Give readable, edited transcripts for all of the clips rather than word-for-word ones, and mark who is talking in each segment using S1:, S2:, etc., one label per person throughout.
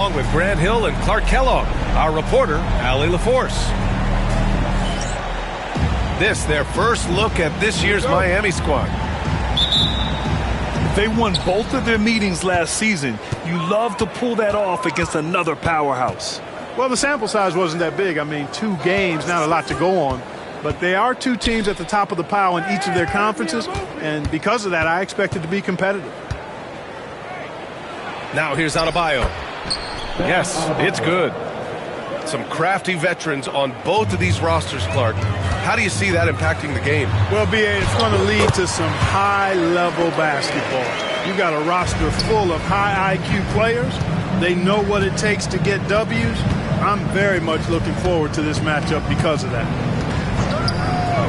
S1: Along with Grant Hill and Clark Kellogg, our reporter, Allie LaForce. This, their first look at this year's Miami squad.
S2: They won both of their meetings last season. You love to pull that off against another powerhouse.
S3: Well, the sample size wasn't that big. I mean, 2 games, not a lot to go on. But they are 2 teams at the top of the pile in each of their conferences. And because of that, I expect it to be competitive.
S1: Now here's Adebayo. Yes, it's good. Some crafty veterans on both of these rosters, Clark. How do you see that impacting the game?
S3: Well, B.A., it's going to lead to some high-level basketball. You got a roster full of high IQ players. They know what it takes to get W's. I'm very much looking forward to this matchup because of that.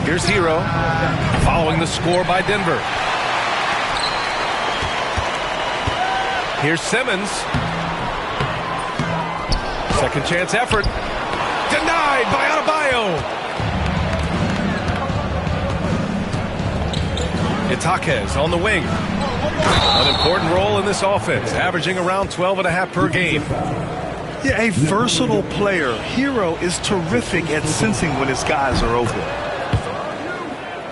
S1: Here's Hero, following the score by Denver. Here's Simmons. Second chance effort. Denied by Adebayo. Itaquez on the wing. An important role in this offense, averaging around 12.5 per game.
S2: Yeah, a versatile player. Hero is terrific at sensing when his guys are open.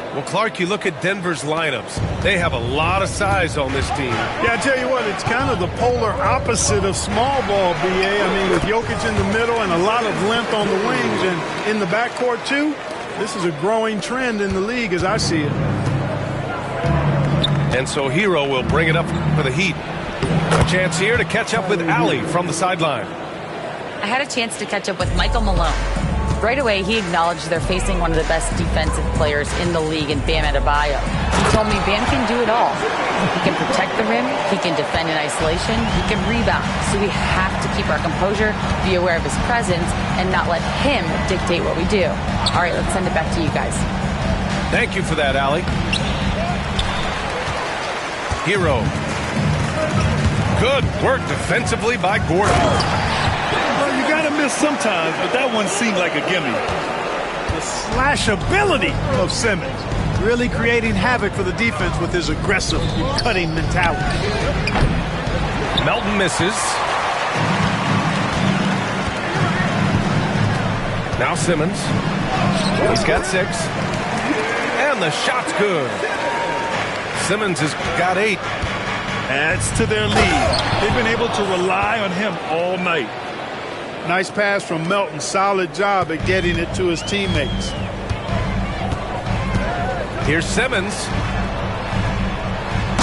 S1: Well, Clark, you look at Denver's lineups. They have a lot of size on this team.
S3: Yeah, I tell you what, it's kind of the polar opposite of small ball, B.A. I mean, with Jokic in the middle and a lot of length on the wings and in the backcourt, too, this is a growing trend in the league as I see it.
S1: And so Hero will bring it up for the Heat. A chance here to catch up with Allie from the sideline.
S4: I had a chance to catch up with Michael Malone. Right away, he acknowledged they're facing one of the best defensive players in the league in Bam Adebayo. He told me Bam can do it all. He can protect the rim, he can defend in isolation, he can rebound. So we have to keep our composure, be aware of his presence, and not let him dictate what we do. All right, let's send it back to you guys.
S1: Thank you for that, Allie. Hero. Good work defensively by Gordon.
S2: Well, you got to miss sometimes, but that one seemed like a gimme.
S3: The slash ability of Simmons, really creating havoc for the defense with his aggressive, cutting mentality.
S1: Melton misses. Now Simmons. He's got 6. And the shot's good. Simmons has got 8.
S2: Adds to their lead. They've been able to rely on him all night.
S3: Nice pass from Melton. Solid job at getting it to his teammates.
S1: Here's Simmons.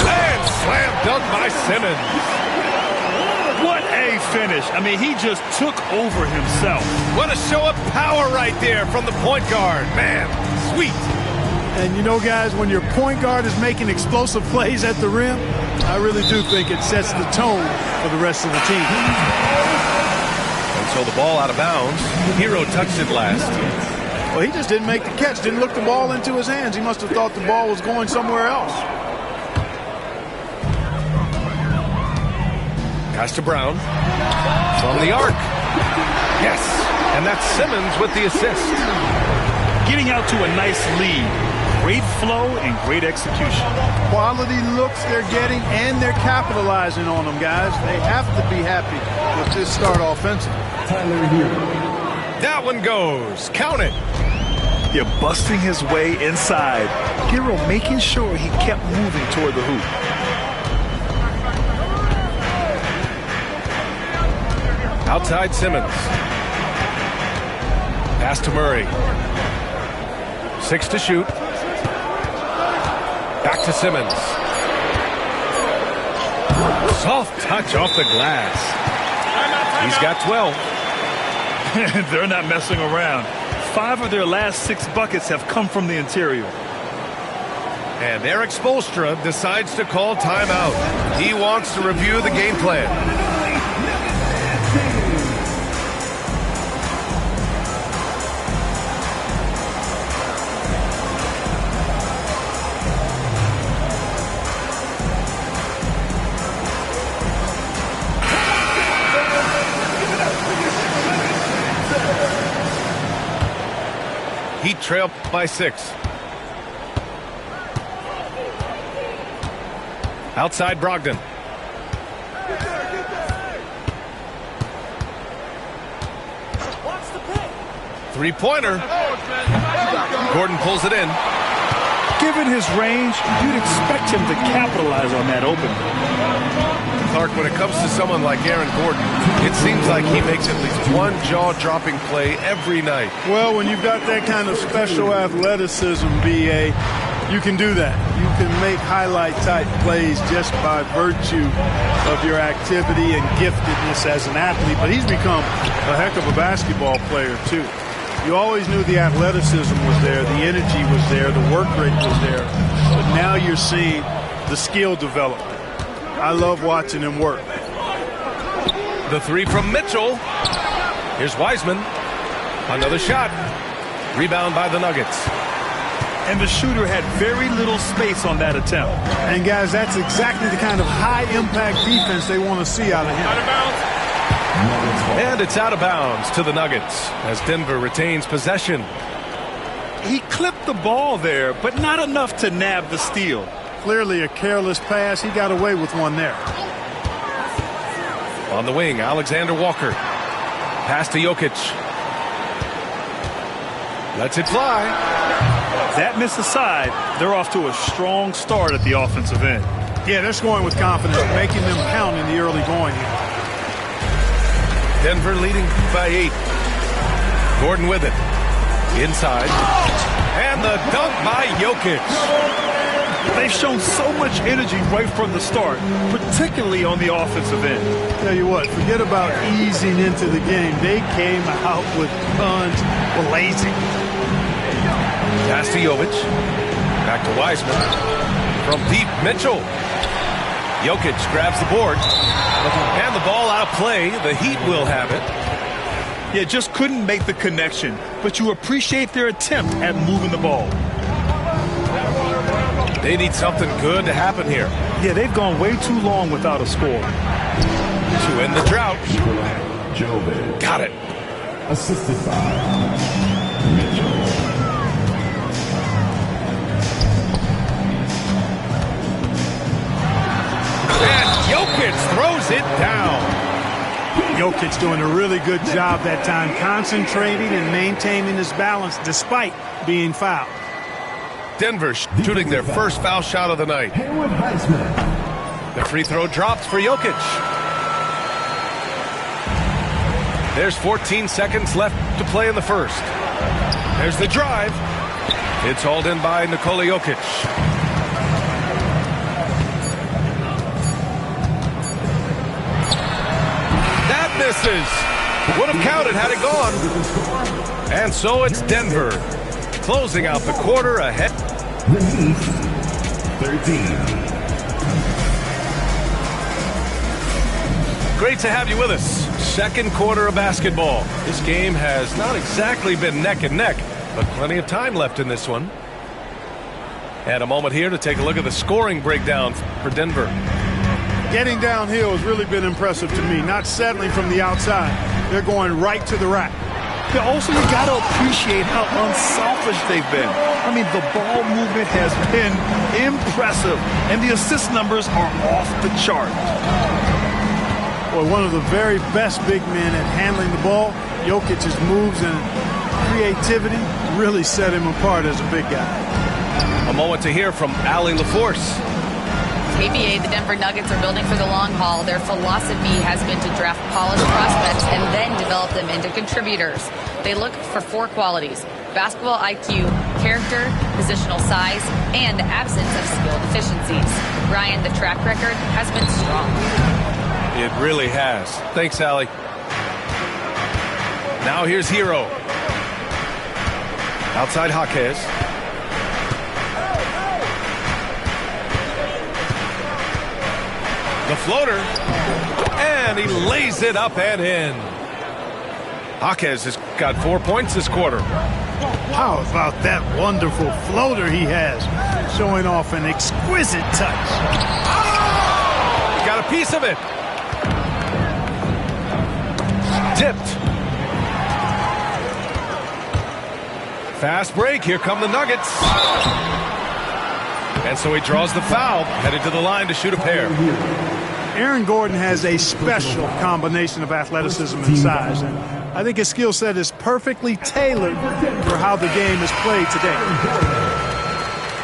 S1: And slam dunk by Simmons.
S2: What a finish. I mean, he just took over himself.
S1: What a show of power right there from the point guard. Man, sweet.
S3: And you know, guys, when your point guard is making explosive plays at the rim, I really do think it sets the tone for the rest of the team.
S1: And so the ball out of bounds. Hero touched it last.
S3: Well, he just didn't make the catch, didn't look the ball into his hands. He must have thought the ball was going somewhere else.
S1: Pass to Brown. From the arc. Yes. And that's Simmons with the assist.
S2: Getting out to a nice lead. Great flow and great execution.
S3: Quality looks they're getting, and they're capitalizing on them, guys. They have to be happy with this start offensively.
S1: That one goes. Count it.
S2: You're busting his way inside. Hero making sure he kept moving toward the hoop.
S1: Outside Simmons. Pass to Murray. 6 to shoot. Back to Simmons. Soft touch off the glass. He's got 12.
S2: They're not messing around. 5 of their last 6 buckets have come from the interior.
S1: And Eric Spoelstra decides to call timeout. He wants to review the game plan. Heat trail by 6. Outside Brogdon. Three-pointer. Gordon pulls it in.
S2: Given his range, you'd expect him to capitalize on that opening.
S1: Clark, when it comes to someone like Aaron Gordon, it seems like he makes at least one jaw-dropping play every night.
S3: Well, when you've got that kind of special athleticism, B.A., you can do that. You can make highlight-type plays just by virtue of your activity and giftedness as an athlete. But he's become a heck of a basketball player, too. You always knew the athleticism was there, the energy was there, the work rate was there. But now you're seeing the skill development. I love watching him work.
S1: The three from Mitchell. Here's Wiseman. Another shot. Rebound by the Nuggets.
S2: And the shooter had very little space on that attempt.
S3: And, guys, that's exactly the kind of high-impact defense they want to see out of him.
S1: And it's out of bounds to the Nuggets as Denver retains possession.
S2: He clipped the ball there, but not enough to nab the steal.
S3: Clearly a careless pass. He got away with one there.
S1: On the wing, Alexander Walker. Pass to Jokic. Lets it fly.
S2: That miss aside, they're off to a strong start at the offensive end.
S3: Yeah, they're scoring with confidence, making them count in the early going here.
S1: Denver leading by 8. Gordon with it. Inside. And the dunk by Jokic.
S2: They've shown so much energy right from the start, particularly on the offensive end.
S3: Tell you what, forget about easing into the game. They came out with guns blazing.
S1: Pass to Jovic. Back to Wiseman. From deep, Mitchell. Jokic grabs the board. And the ball out of play. The Heat will have it.
S2: Yeah, just couldn't make the connection. But you appreciate their attempt at moving the ball.
S1: They need something good to happen here.
S2: Yeah, they've gone way too long without a score.
S1: To end the drought. Got it.
S5: Assisted by Mitchell.
S1: And Jokic throws it down.
S3: Jokic doing a really good job that time, concentrating and maintaining his balance despite being fouled.
S1: Denver shooting their first foul shot of the night. The free throw drops for Jokic. There's 14 seconds left to play in the first. There's the drive. It's hauled in by Nikola Jokic. That misses. Would have counted had it gone. And so it's Denver closing out the quarter ahead.
S5: The Heat, 13.
S1: Great to have you with us. Second quarter of basketball. This game has not exactly been neck and neck, but plenty of time left in this one. And a moment here to take a look at the scoring breakdown for Denver.
S3: Getting downhill has really been impressive to me, not settling from the outside. They're going right to the rack.
S2: Yeah, also, you got to appreciate how unselfish they've been. I mean, the ball movement has been impressive, and the assist numbers are off the chart.
S3: Boy, one of the very best big men at handling the ball. Jokic's moves and creativity really set him apart as a big guy.
S1: A moment to hear from Allie LaForce.
S4: ABA, the Denver Nuggets are building for the long haul. Their philosophy has been to draft polished prospects and then develop them into contributors. They look for 4 qualities: basketball IQ, character, positional size, and absence of skill deficiencies. Ryan, the track record has been strong.
S1: It really has. Thanks, Allie. Now here's Hero. Outside Jaquez. The floater, and he lays it up and in. Jaquez has got 4 points this quarter.
S3: How about that wonderful floater he has, showing off an exquisite touch.
S1: Got a piece of it. Tipped. Fast break. Here come the Nuggets. And so he draws the foul, headed to the line to shoot a pair.
S3: Aaron Gordon has a special combination of athleticism and size. And I think his skill set is perfectly tailored for how the game is played today.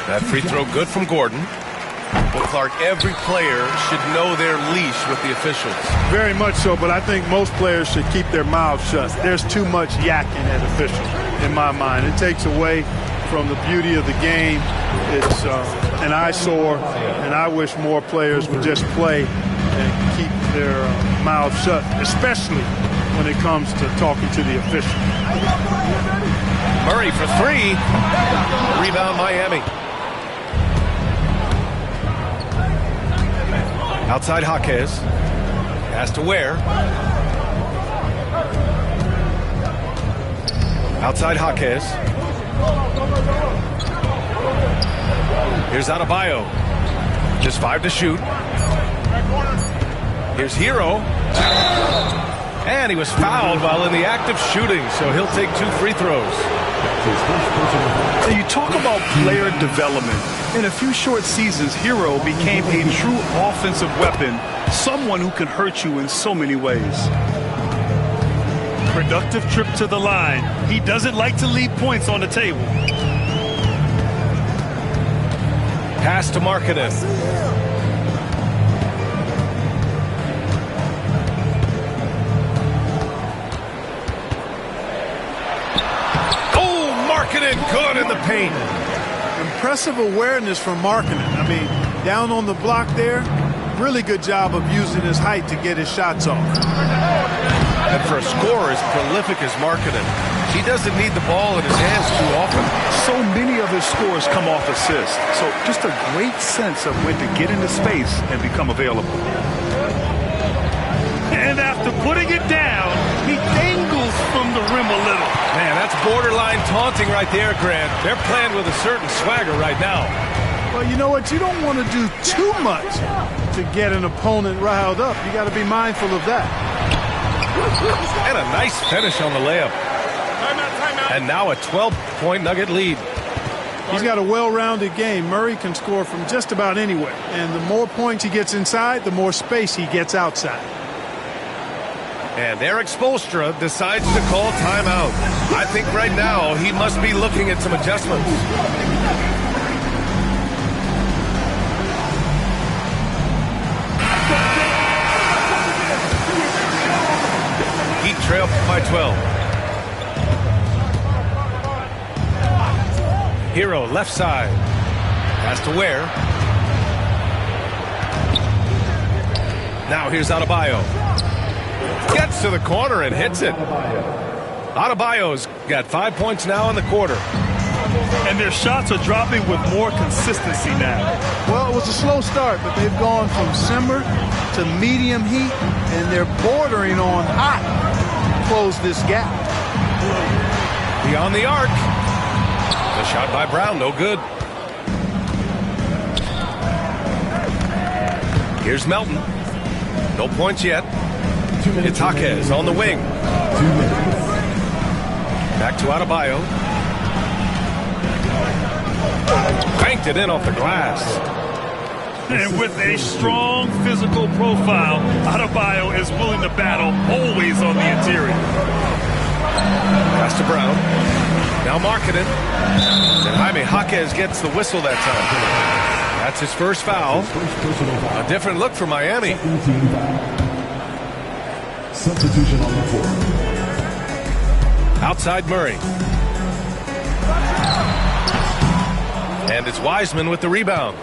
S1: That free throw good from Gordon. Well, Clark, every player should know their leash with the officials.
S3: Very much so, but I think most players should keep their mouths shut. There's too much yakking at officials, in my mind. It takes away from the beauty of the game. It's an eyesore, and I wish more players would just play and keep their mouths shut, especially when it comes to talking to the official.
S1: Murray for three. Rebound Miami. Outside Jaquez. Has to Ware. Outside Jaquez. Here's Adebayo. Just 5 to shoot. Here's Hero. And he was fouled while in the act of shooting, so he'll take 2 free throws.
S2: So you talk about player development. In a few short seasons, Hero became a true offensive weapon, someone who can hurt you in so many ways. Productive trip to the line. He doesn't like to leave points on the table.
S1: Pass to Markkanen. Good in the paint.
S3: Impressive awareness from Markkanen. I mean, down on the block there, really good job of using his height to get his shots off.
S1: And for a scorer as prolific as Markkanen, he doesn't need the ball in his hands too often.
S2: So many of his scores come off assists. So just a great sense of when to get into space and become available. And after putting it down, he dangles from the rim a little.
S1: Man, that's borderline taunting right there, Grant. They're playing with a certain swagger right now.
S3: Well, you know what? You don't want to do too much to get an opponent riled up. You got to be mindful of that.
S1: And a nice finish on the layup. And now a 12-point Nugget lead.
S3: He's got a well-rounded game. Murray can score from just about anywhere. And the more points he gets inside, the more space he gets outside.
S1: And Eric Spoelstra decides to call timeout. I think right now he must be looking at some adjustments. Heat trail by 12. Hero left side. Pass to Ware. Now here's Adebayo. Gets to the corner and hits it. Adebayo's got 5 points now in the quarter.
S2: And their shots are dropping with more consistency now.
S3: Well, it was a slow start, but they've gone from simmer to medium heat, and they're bordering on hot to close this gap.
S1: Beyond the arc. The shot by Brown, no good. Here's Melton. No points yet. It's Jaquez on the wing. Back to Adebayo. Banked it in off the glass.
S2: And with a strong physical profile, Adebayo is willing to battle, always on the interior.
S1: Pass to Brown. Now Markkanen. And Jaime Jaquez gets the whistle that time. That's his first foul. A different look for Miami.
S5: Substitution on the floor.
S1: Outside Murray. And it's Wiseman with the rebound.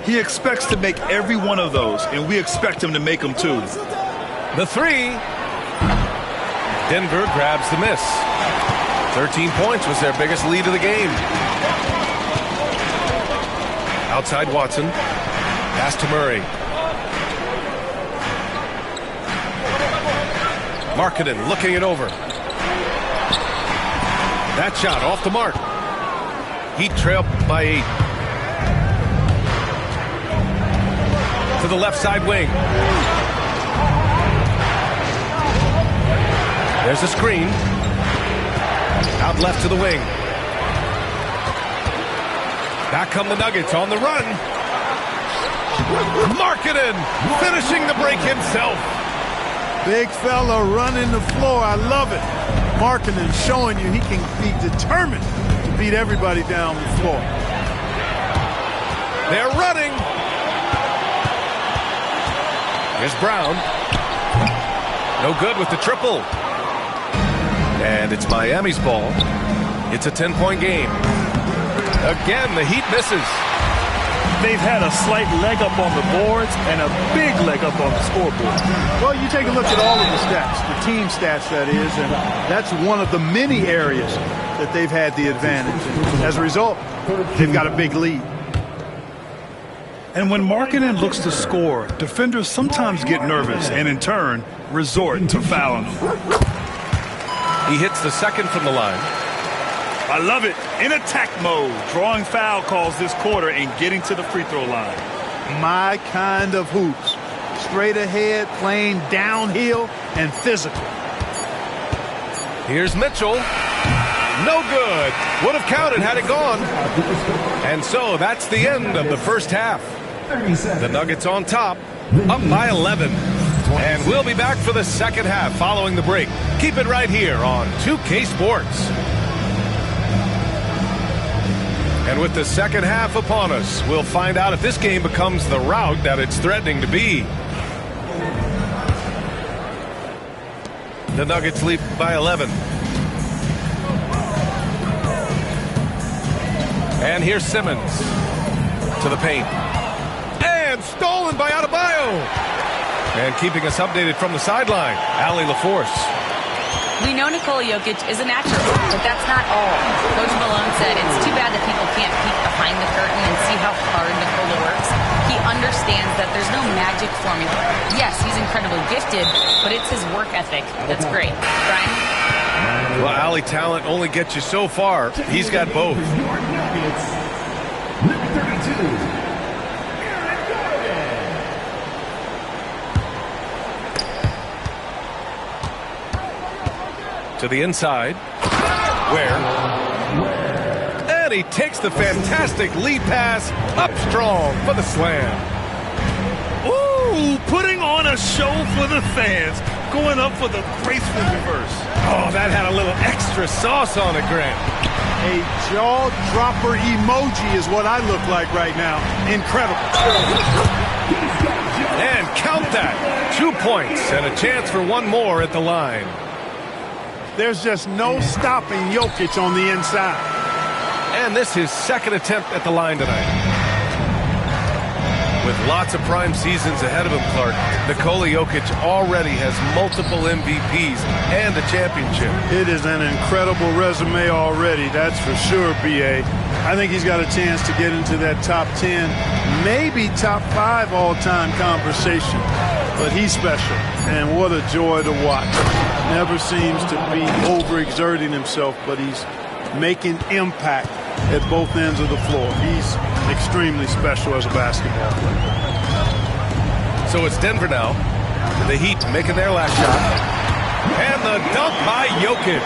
S2: He expects to make every one of those, and we expect him to make them too.
S1: The three. Denver grabs the miss. 13 points was their biggest lead of the game. Outside Watson. Pass to Murray. Markkanen looking it over. That shot off the mark. Heat trail by 8. To the left side wing. There's a screen. Out left to the wing. Back come the Nuggets on the run. Markkanen finishing the break himself.
S3: Big fella running the floor. I love it. Markkanen showing you he can be determined to beat everybody down the floor.
S1: They're running. Here's Brown. No good with the triple. And it's Miami's ball. It's a 10-point game. Again, the Heat misses.
S2: They've had a slight leg up on the boards and a big leg up on the scoreboard.
S3: Well, you take a look at all of the stats, the team stats, that is, and that's one of the many areas that they've had the advantage. As a result, they've got a big lead.
S2: And when Markkanen looks to score, defenders sometimes get nervous and, in turn, resort to fouling him.
S1: He hits the second from the line.
S2: I love it. In attack mode, drawing foul calls this quarter and getting to the free throw line.
S3: My kind of hoops. Straight ahead, playing downhill, and physical.
S1: Here's Mitchell. No good. Would have counted had it gone. And so that's the end of the first half. The Nuggets on top, up by 11. And we'll be back for the second half following the break. Keep it right here on 2K Sports. And with the second half upon us, we'll find out if this game becomes the rout that it's threatening to be. The Nuggets lead by 11. And here's Simmons to the paint. And stolen by Adebayo. And keeping us updated from the sideline, Allie LaForce.
S4: We know Nikola Jokic is a natural, but that's not all. Coach Malone said it's too bad that people can't peek behind the curtain and see how hard Nikola works. He understands that there's no magic formula. Yes, he's incredibly gifted, but it's his work ethic that's great. Brian?
S1: Well, Allie, talent only gets you so far. He's got both. To the inside, Ware, and he takes the fantastic lead pass up strong for the slam.
S2: Ooh, putting on a show for the fans, going up for the graceful reverse.
S1: Oh, that had a little extra sauce on it, Grant.
S3: A jaw-dropper emoji is what I look like right now. Incredible.
S1: And count that. 2 points and a chance for one more at the line.
S3: There's just no stopping Jokic on the inside.
S1: And this is his second attempt at the line tonight. With lots of prime seasons ahead of him, Clark, Nikola Jokic already has multiple MVPs and a championship.
S3: It is an incredible resume already, that's for sure, B.A. I think he's got a chance to get into that top 10, maybe top 5 all-time conversation. But he's special, and what a joy to watch. Never seems to be overexerting himself, but he's making impact at both ends of the floor. He's extremely special as a basketball player.
S1: So it's Denver now. The Heat making their last shot. And the dunk by Jokic.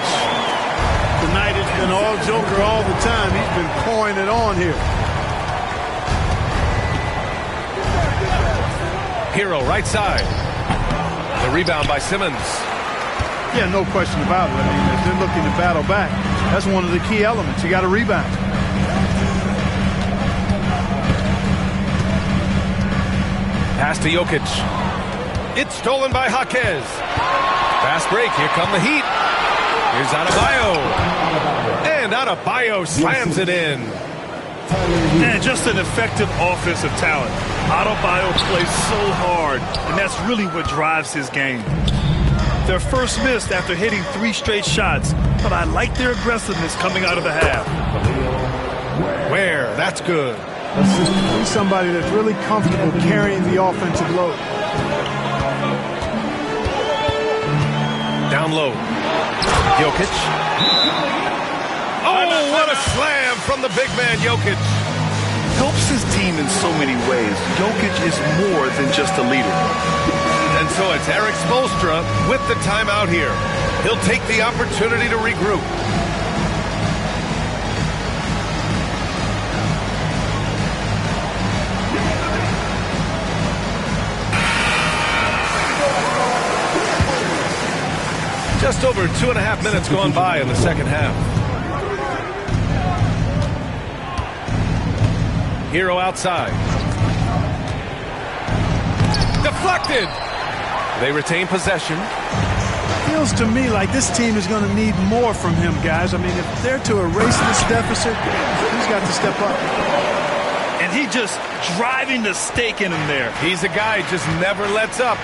S3: Tonight it's been all Joker all the time. He's been pouring it on here.
S1: Hero right side. The rebound by Simmons.
S3: Yeah, no question about it. I mean, if they're looking to battle back, that's one of the key elements. You got to rebound.
S1: Pass to Jokic. It's stolen by Jaquez. Fast break. Here come the Heat. Here's Adebayo. And Adebayo slams it in.
S2: And just an effective offensive talent. Adebayo plays so hard, and that's really what drives his game. Their first missed after hitting 3 straight shots, but I like their aggressiveness coming out of the half.
S1: Where? That's good.
S3: He's somebody that's really comfortable carrying the offensive load.
S1: Down low. Jokic. Oh, what a slam from the big man, Jokic.
S2: Helps his team in so many ways. Jokic is more than just a leader.
S1: And so it's Eric Spoelstra with the timeout here. He'll take the opportunity to regroup. Just over 2.5 minutes gone by in the second half. Hero outside. Deflected. They retain possession.
S3: Feels to me like this team is going to need more from him, guys. I mean, if they're to erase this deficit, he's got to step up.
S2: And he just driving the stake in him there.
S1: He's a guy who just never lets up.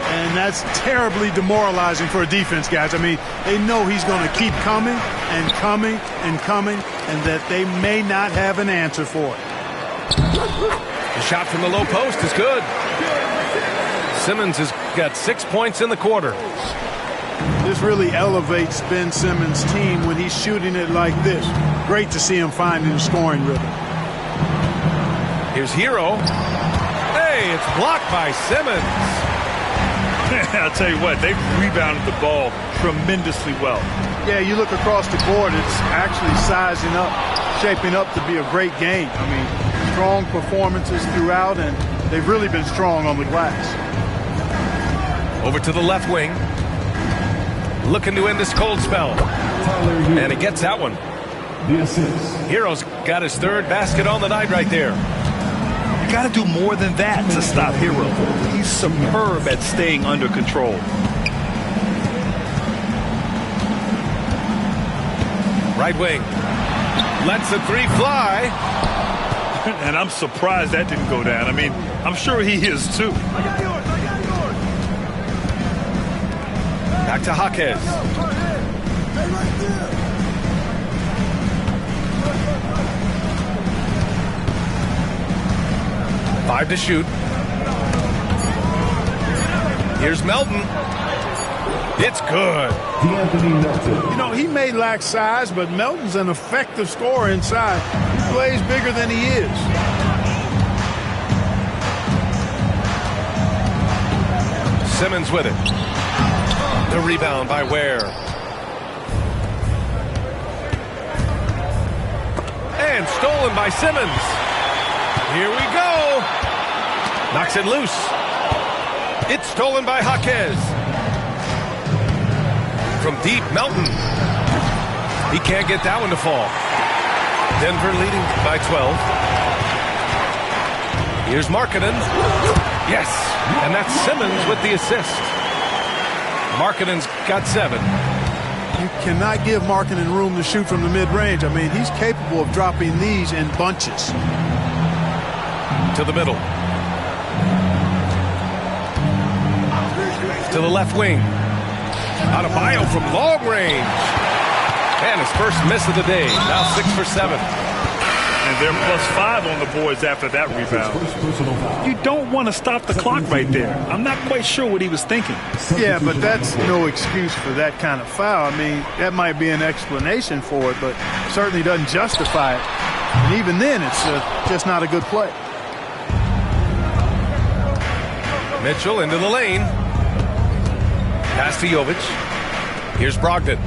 S3: And that's terribly demoralizing for a defense, guys. I mean, they know he's going to keep coming and coming and coming, and that they may not have an answer for it.
S1: The shot from the low post is good. Simmons has got 6 points in the quarter.
S3: This really elevates Ben Simmons' team when he's shooting it like this. Great to see him finding the scoring rhythm.
S1: Here's Hero. Hey, it's blocked by Simmons.
S2: I'll tell you what, they've rebounded the ball tremendously well.
S3: Yeah, you look across the board, it's actually sizing up, shaping up to be a great game. I mean, strong performances throughout, and they've really been strong on the glass.
S1: Over to the left wing. Looking to end this cold spell. And he gets that one.
S5: The assist.
S1: Hero's got his third basket on the night right there.
S2: You got to do more than that to stop Hero. He's superb at staying under control.
S1: Right wing. Lets the three fly.
S2: And I'm surprised that didn't go down. I mean, I'm sure he is too.
S1: Back to Jaquez. Five to shoot. Here's Melton. It's good.
S5: D'Anthony Melton.
S3: You know, he may lack size, but Melton's an effective scorer inside. He plays bigger than he is.
S1: Simmons with it. The rebound by Ware. And stolen by Simmons. Here we go. Knocks it loose. It's stolen by Jaquez. From deep, Melton. He can't get that one to fall. Denver leading by 12. Here's Markkanen. Yes, and that's Simmons with the assist. Markkanen's got 7.
S3: You cannot give Markkanen room to shoot from the mid-range. I mean, he's capable of dropping these in bunches.
S1: To the middle. To the left wing. Adebayo from long range. And his first miss of the day. Now 6 for 7.
S2: And they're +5 on the boards after that rebound. You don't want to stop the clock right there. I'm not quite sure what he was thinking.
S3: Yeah, but that's no excuse for that kind of foul. I mean, that might be an explanation for it, but certainly doesn't justify it. And even then, it's just not a good play.
S1: Mitchell into the lane. Pass to Jovic. Here's Brogdon.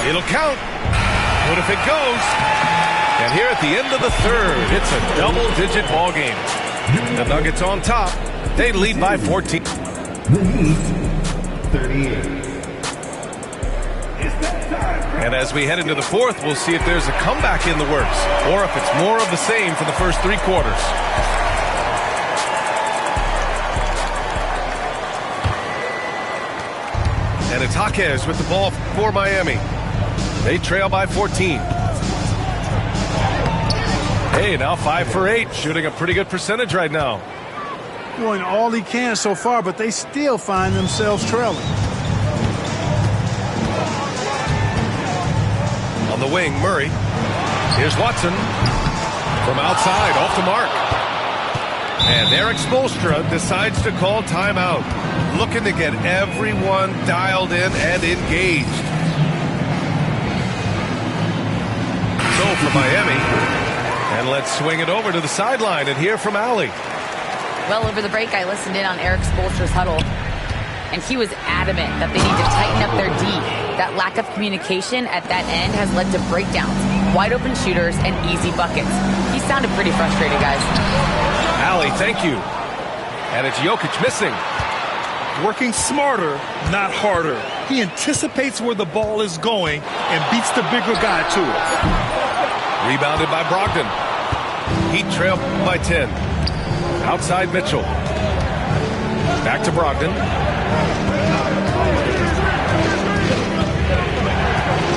S1: It'll count. What if it goes? And here at the end of the third, it's a double-digit ball game. The Nuggets on top. They lead by 14.
S5: The Heat, 38.
S1: And as we head into the fourth, we'll see if there's a comeback in the works or if it's more of the same for the first 3 quarters. And it's Jaquez with the ball for Miami. They trail by 14. Hey, now 5 for 8, shooting a pretty good percentage right now.
S3: Doing all he can so far, but they still find themselves trailing.
S1: On the wing, Murray. Here's Watson. From outside, off the mark. And Eric Spoelstra decides to call timeout. Looking to get everyone dialed in and engaged. So for Miami. And let's swing it over to the sideline and hear from Allie.
S4: Well, over the break, I listened in on Eric Spoelstra's huddle, and he was adamant that they need to tighten up their D. That lack of communication at that end has led to breakdowns, wide open shooters, and easy buckets. He sounded pretty frustrated, guys.
S1: Allie, thank you. And it's Jokic missing.
S2: Working smarter, not harder. He anticipates where the ball is going and beats the bigger guy to it.
S1: Rebounded by Brogdon. Heat trail by 10. Outside Mitchell. Back to Brogdon.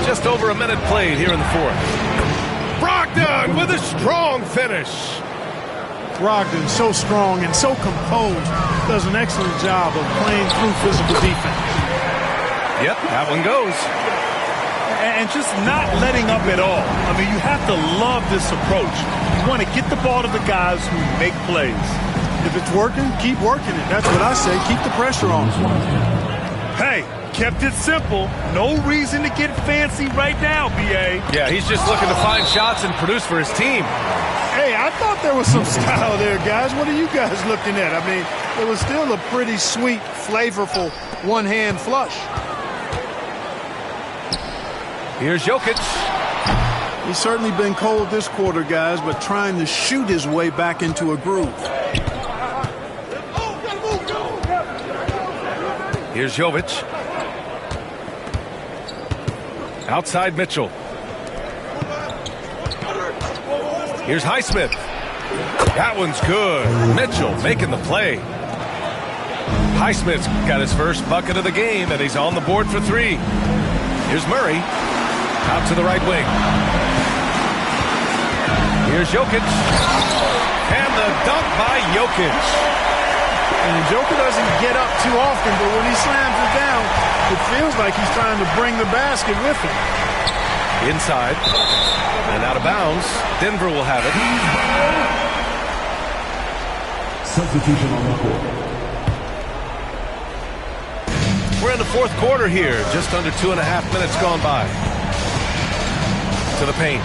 S1: Just over a minute played here in the fourth. Brogdon with a strong finish.
S3: Brogdon, so strong and so composed, does an excellent job of playing through physical defense.
S1: Yep, that one goes.
S2: And just not letting up at all. I mean, you have to love this approach. You want to get the ball to the guys who make plays.
S3: If it's working, keep working it. That's what I say. Keep the pressure on.
S2: Hey, kept it simple. No reason to get fancy right now, B.A.
S1: Yeah, he's just looking to find shots and produce for his team.
S3: Hey, I thought there was some style there, guys. What are you guys looking at? I mean, it was still a pretty sweet, flavorful one-hand flush.
S1: Here's Jokic.
S3: He's certainly been cold this quarter, guys, but trying to shoot his way back into a groove.
S1: Here's Jovic. Outside Mitchell. Here's Highsmith. That one's good. Mitchell making the play. Highsmith's got his first bucket of the game, and he's on the board for three. Here's Murray. Out to the right wing. Here's Jokic. And the dunk by Jokic.
S3: And Joker doesn't get up too often, but when he slams it down, it feels like he's trying to bring the basket with him.
S1: Inside. And out of bounds. Denver will have it.
S5: Substitution on the court.
S1: We're in the fourth quarter here. Just under 2.5 minutes gone by. To the paint.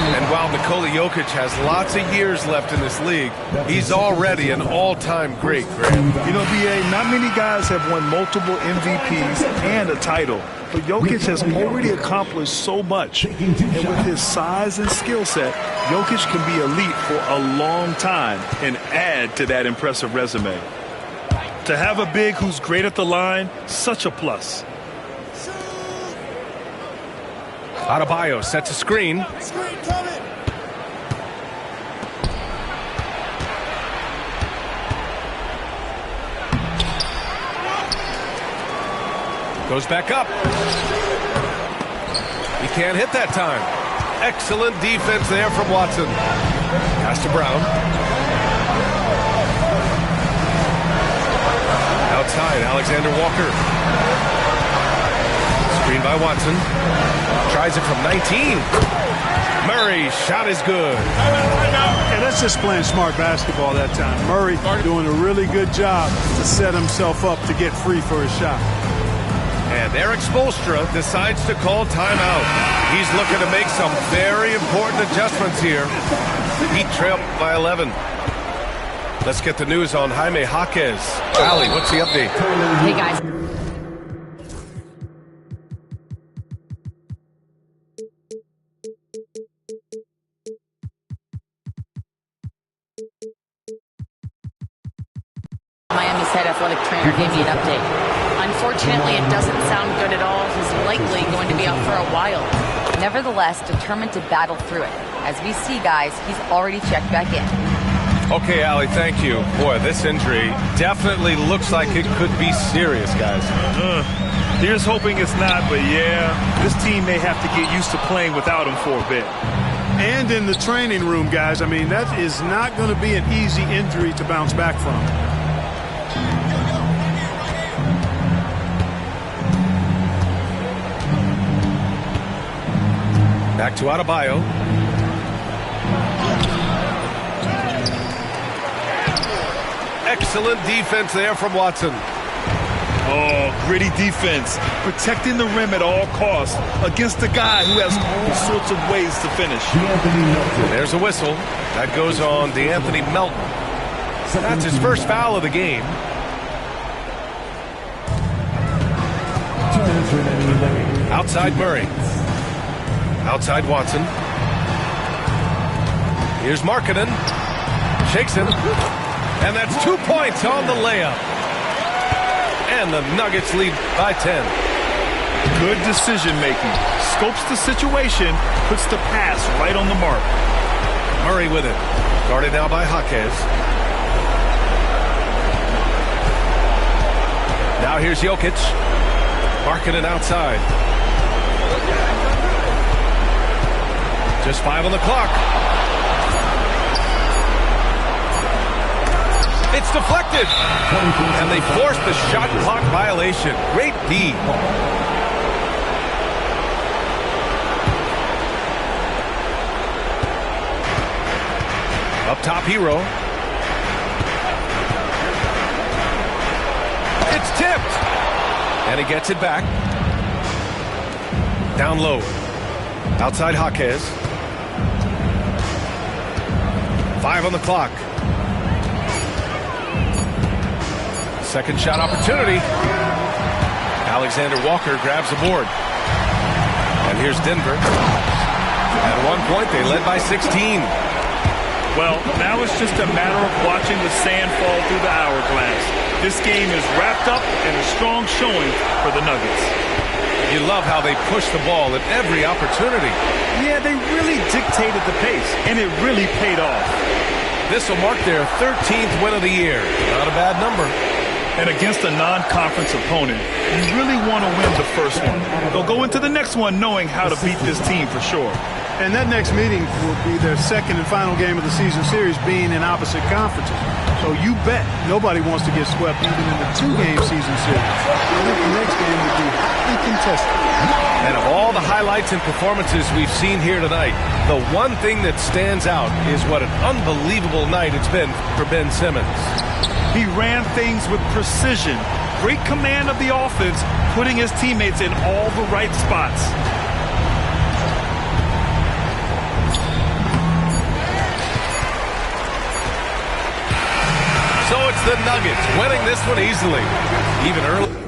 S1: And while Nikola Jokic has lots of years left in this league, he's already an all-time great, Graham.
S2: You know, B.A., not many guys have won multiple MVPs and a title. But Jokic has already accomplished so much. And with his size and skill set, Jokic can be elite for a long time and add to that impressive resume. To have a big who's great at the line, such a plus.
S1: Adebayo sets a screen. Goes back up. He can't hit that time. Excellent defense there from Watson. Pass to Brown. Outside, Alexander Walker. Screen by Watson. Tries it from 19. Murray, shot is good.
S3: Yeah, that's just playing smart basketball that time. Murray doing a really good job to set himself up to get free for his shot.
S1: And Eric Spoelstra decides to call timeout. He's looking to make some very important adjustments here. Heat trail by 11. Let's get the news on Jaime Jaquez. Allie, what's the update?
S4: Hey, guys. Miami's head athletic trainer gave me an update. Unfortunately, it doesn't sound good at all. He's likely going to be out for a while. Nevertheless, determined to battle through it. As we see, guys, he's already checked back in.
S1: Okay, Allie, thank you. Boy, this injury definitely looks like it could be serious, guys.
S2: Here's hoping it's not, but yeah, this team may have to get used to playing without him for a bit.
S3: And in the training room, guys, I mean, that is not going to be an easy injury to bounce back from.
S1: Back to Adebayo. Excellent defense there from Watson.
S2: Oh, gritty defense. Protecting the rim at all costs against a guy who has all sorts of ways to finish.
S1: There's a whistle. That goes on DeAnthony Melton. That's his first foul of the game. Outside Murray. Outside Watson. Here's Markkanen. Shakes him. And that's 2 points on the layup. And the Nuggets lead by 10.
S2: Good decision-making. Scopes the situation, puts the pass right on the mark.
S1: Murray with it. Guarded now by Jaquez. Now here's Jokic. Marking it outside. Just 5 on the clock. It's deflected. And they forced the shot clock violation. Great D. Up top, Hero. It's tipped. And he gets it back. Down low. Outside Jaquez. 5 on the clock. Second shot opportunity. Alexander Walker grabs the board. And here's Denver. At one point, they led by 16.
S2: Well, now it's just a matter of watching the sand fall through the hourglass. This game is wrapped up in a strong showing for the Nuggets.
S1: You love how they push the ball at every opportunity.
S2: Yeah, they really dictated the pace, and it really paid off.
S1: This will mark their 13th win of the year. Not a bad number.
S2: And against a non-conference opponent, you really want to win the first one. They'll go into the next one knowing how to beat this team for sure.
S3: And that next meeting will be their second and final game of the season series, being in opposite conferences. So you bet nobody wants to get swept even in the 2-game season series. I think the next game will be highly contested.
S1: And of all the highlights and performances we've seen here tonight, the one thing that stands out is what an unbelievable night it's been for Ben Simmons.
S2: He ran things with precision, great command of the offense, putting his teammates in all the right spots.
S1: So it's the Nuggets winning this one easily, even early.